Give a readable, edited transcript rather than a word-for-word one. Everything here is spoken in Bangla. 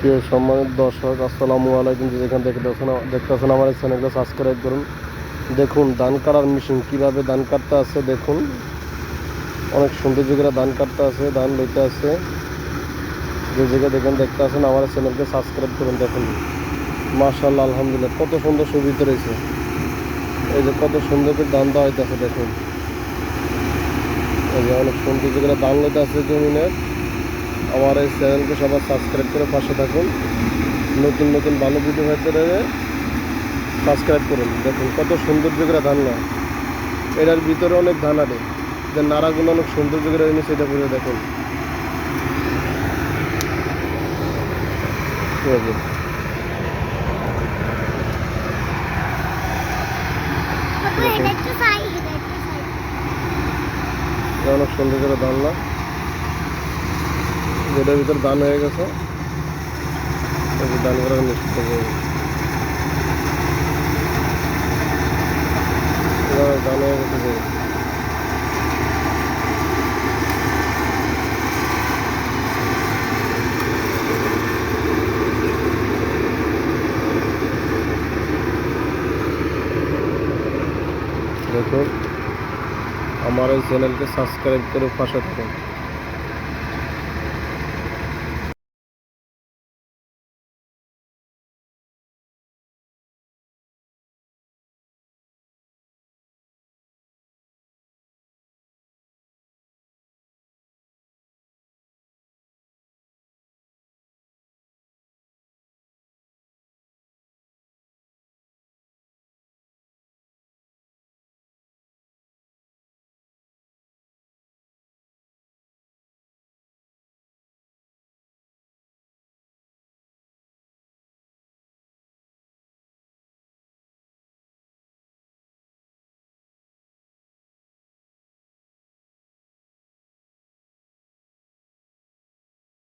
প্রিয় সম্মানিত দর্শক, আসসালামু আলাইকুম। যেখানে দেখতেছেন আমার এই চ্যানেলটা সাবস্ক্রাইব করুন। দেখুন ধান কাটার মেশিন কীভাবে ধান কাটতে আছে। দেখুন অনেক সুন্দর জায়গায় ধান কাটতে আছে, ধান লইতে আছে। যে জায়গায় দেখতে আছেন আমার চ্যানেলকে সাবস্ক্রাইব করুন। দেখুন মাশাআল্লাহ, আলহামদুলিল্লাহ, কত সুন্দর সুবিধা রয়েছে। এই যে কত সুন্দর করে ধান দেওয়া হইতেছে। দেখুন এই যে অনেক সুন্দর জায়গায় ধান লইতে আছে জমিনের। আমার এই চ্যানেলকে সবাই সাবস্ক্রাইব করে পাশে থাকুন। নতুন নতুন ভালো ভিডিও হতে সাবস্ক্রাইব করুন। দেখুন কত সৌন্দর্য করে ধান না, এটার ভিতরে অনেক ধান আরে যে নাড়াগুলো অনেক সৌন্দর্য করে এনেছে। এটা করে দেখুন অনেক সুন্দর করে ধান না, যেটার ভিতরে ধান হয়ে গেছে। ধান করার নিশ্চিত ধান হয়ে গেছে। দেখুন আমার এই চ্যানেলকে সাবস্ক্রাইব করে পাশে থাকুন।